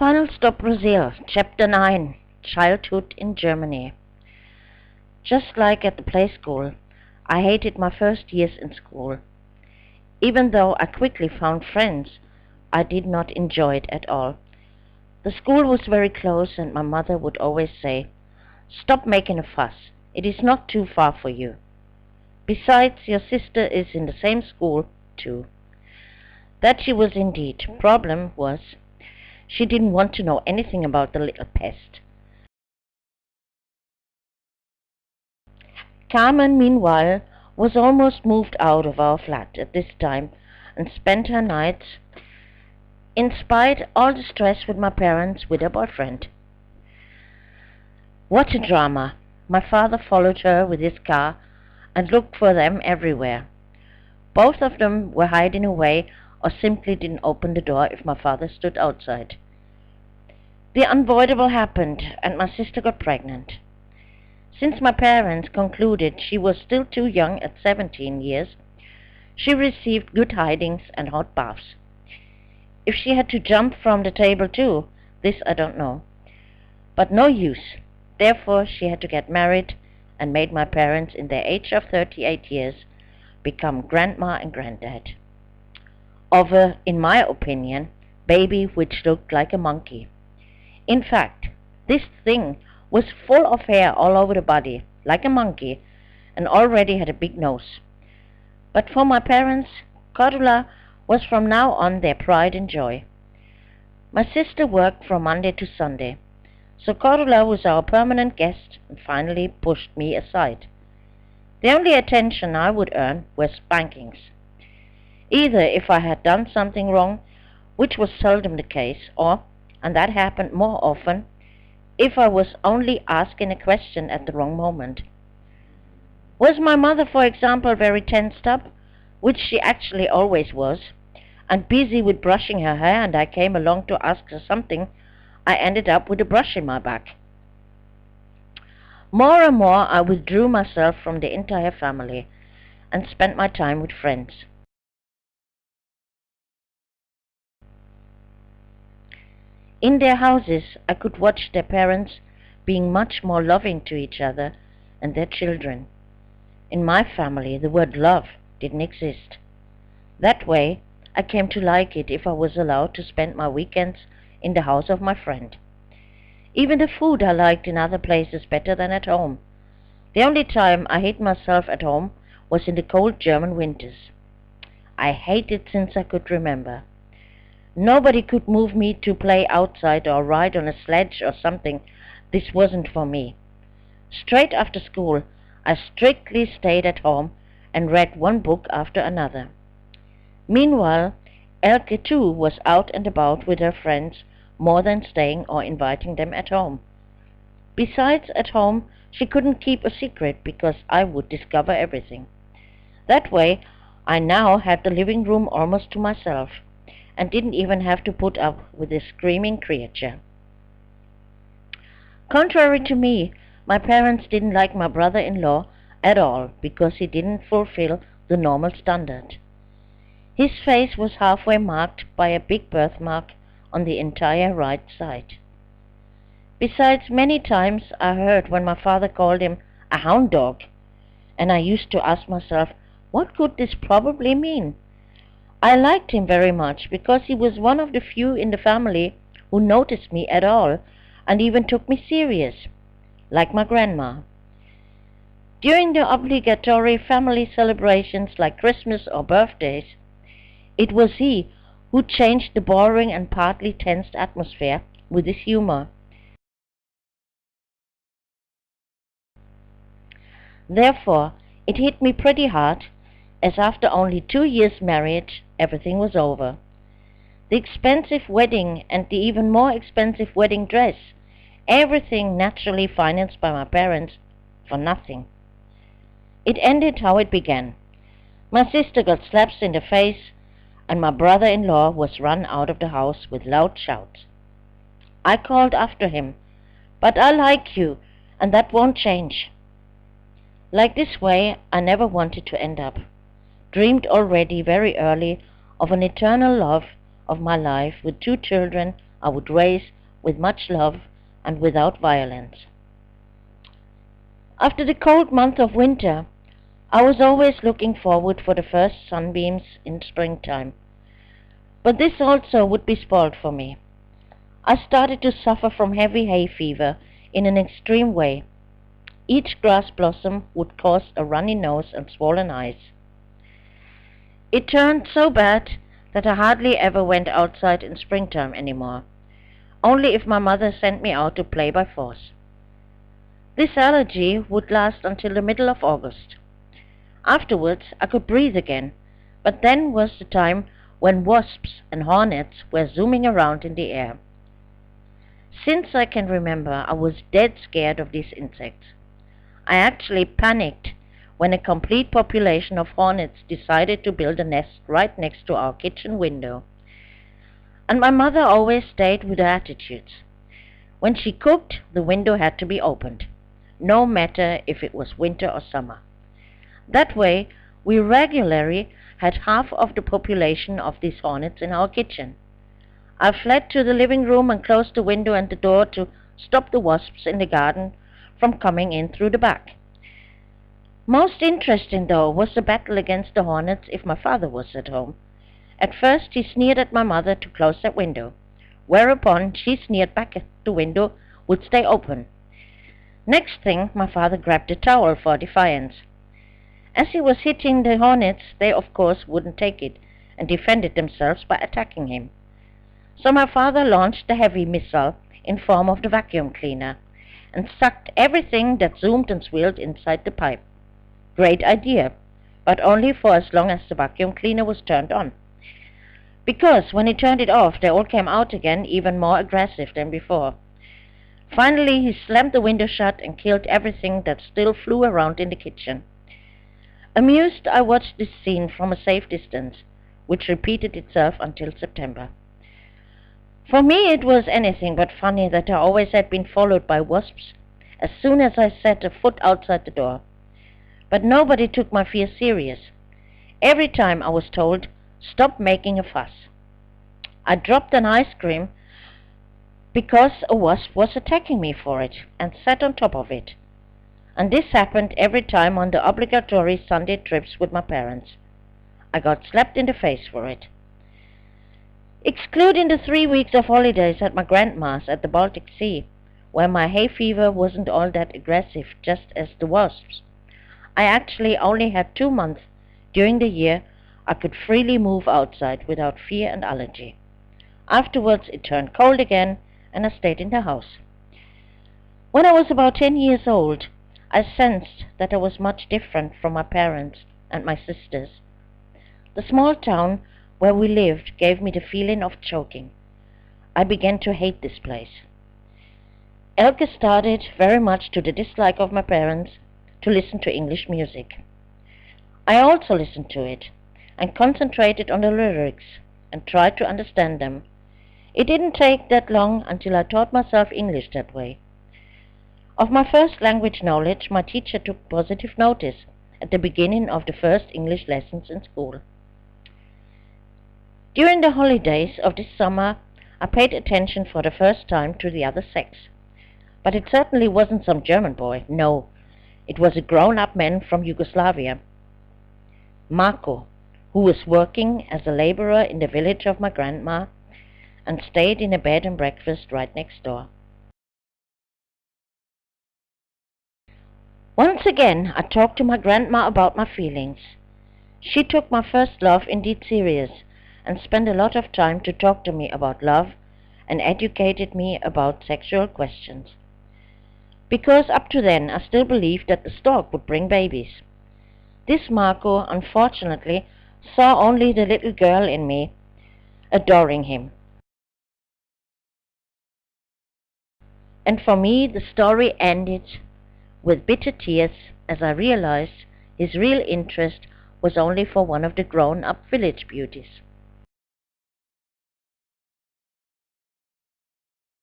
Final Stop Brasil, Chapter 9, Childhood in Germany. Just like at the play school, I hated my first years in school. Even though I quickly found friends, I did not enjoy it at all. The school was very close and my mother would always say, "Stop making a fuss, it is not too far for you. Besides, your sister is in the same school too." That she was indeed. Problem was, she didn't want to know anything about the little pest. Carmen, meanwhile, was almost moved out of our flat at this time and spent her nights, in spite all the stress with my parents, with her boyfriend. What a drama! My father followed her with his car and looked for them everywhere. Both of them were hiding away or simply didn't open the door if my father stood outside. The unavoidable happened and my sister got pregnant. Since my parents concluded she was still too young at 17 years, she received good hidings and hot baths. If she had to jump from the table too, this I don't know. But no use. Therefore she had to get married and made my parents, in their age of 38 years, become grandma and granddad. Of a, in my opinion, baby which looked like a monkey. In fact, this thing was full of hair all over the body, like a monkey, and already had a big nose. But for my parents, Cordula was from now on their pride and joy. My sister worked from Monday to Sunday, so Cordula was our permanent guest and finally pushed me aside. The only attention I would earn were spankings. Either if I had done something wrong, which was seldom the case, or, and that happened more often, if I was only asking a question at the wrong moment. Was my mother, for example, very tensed up, which she actually always was, and busy with brushing her hair, and I came along to ask her something, I ended up with a brush in my back. More and more I withdrew myself from the entire family and spent my time with friends. In their houses I could watch their parents being much more loving to each other and their children. In my family the word love didn't exist. That way I came to like it if I was allowed to spend my weekends in the house of my friend. Even the food I liked in other places better than at home. The only time I hate myself at home was in the cold German winters. I hated since I could remember. Nobody could move me to play outside or ride on a sledge or something. This wasn't for me. Straight after school, I strictly stayed at home and read one book after another. Meanwhile, Elke too was out and about with her friends more than staying or inviting them at home. Besides, at home she couldn't keep a secret because I would discover everything. That way, I now had the living room almost to myself, and didn't even have to put up with this screaming creature. Contrary to me, my parents didn't like my brother-in-law at all because he didn't fulfill the normal standard. His face was halfway marked by a big birthmark on the entire right side. Besides, many times I heard when my father called him a hound dog, and I used to ask myself, what could this probably mean? I liked him very much because he was one of the few in the family who noticed me at all and even took me serious, like my grandma. During the obligatory family celebrations like Christmas or birthdays, it was he who changed the boring and partly tensed atmosphere with his humor. Therefore, it hit me pretty hard, as after only 2 years' marriage, everything was over. The expensive wedding and the even more expensive wedding dress, everything naturally financed by my parents, for nothing. It ended how it began. My sister got slaps in the face, and my brother-in-law was run out of the house with loud shouts. I called after him, "But I like you, and that won't change." Like this way I never wanted to end up. Dreamed already very early of an eternal love of my life with 2 children I would raise with much love and without violence. After the cold month of winter, I was always looking forward for the first sunbeams in springtime. But this also would be spoiled for me. I started to suffer from heavy hay fever in an extreme way. Each grass blossom would cause a runny nose and swollen eyes. It turned so bad that I hardly ever went outside in springtime anymore, only if my mother sent me out to play by force. This allergy would last until the middle of August. Afterwards I could breathe again, but then was the time when wasps and hornets were zooming around in the air. Since I can remember, I was dead scared of these insects. I actually panicked when a complete population of hornets decided to build a nest right next to our kitchen window. And my mother always stayed with her attitudes. When she cooked, the window had to be opened, no matter if it was winter or summer. That way, we regularly had half of the population of these hornets in our kitchen. I fled to the living room and closed the window and the door to stop the wasps in the garden from coming in through the back. Most interesting, though, was the battle against the hornets if my father was at home. At first he sneered at my mother to close that window, whereupon she sneered back at the window would stay open. Next thing, my father grabbed a towel for defiance. As he was hitting the hornets, they of course wouldn't take it, and defended themselves by attacking him. So my father launched the heavy missile in form of the vacuum cleaner, and sucked everything that zoomed and swirled inside the pipe. Great idea, but only for as long as the vacuum cleaner was turned on. Because when he turned it off, they all came out again, even more aggressive than before. Finally, he slammed the window shut and killed everything that still flew around in the kitchen. Amused, I watched this scene from a safe distance, which repeated itself until September. For me it was anything but funny that I always had been followed by wasps as soon as I set a foot outside the door. But nobody took my fear serious. Every time I was told, "Stop making a fuss." I dropped an ice cream because a wasp was attacking me for it, and sat on top of it. And this happened every time on the obligatory Sunday trips with my parents. I got slapped in the face for it. Excluding the 3 weeks of holidays at my grandma's at the Baltic Sea, where my hay fever wasn't all that aggressive, just as the wasps, I actually only had 2 months during the year I could freely move outside without fear and allergy. Afterwards it turned cold again, and I stayed in the house. When I was about 10 years old, I sensed that I was much different from my parents and my sisters. The small town where we lived gave me the feeling of choking. I began to hate this place. Elke started, very much to the dislike of my parents, to listen to English music. I also listened to it, and concentrated on the lyrics, and tried to understand them. It didn't take that long until I taught myself English that way. Of my first language knowledge, my teacher took positive notice at the beginning of the first English lessons in school. During the holidays of this summer, I paid attention for the first time to the other sex. But it certainly wasn't some German boy, no. It was a grown-up man from Yugoslavia, Marko, who was working as a laborer in the village of my grandma and stayed in a bed and breakfast right next door. Once again, I talked to my grandma about my feelings. She took my first love indeed serious, and spent a lot of time to talk to me about love and educated me about sexual questions. Because up to then I still believed that the stork would bring babies. This Marco, unfortunately, saw only the little girl in me, adoring him. And for me the story ended with bitter tears as I realized his real interest was only for one of the grown-up village beauties.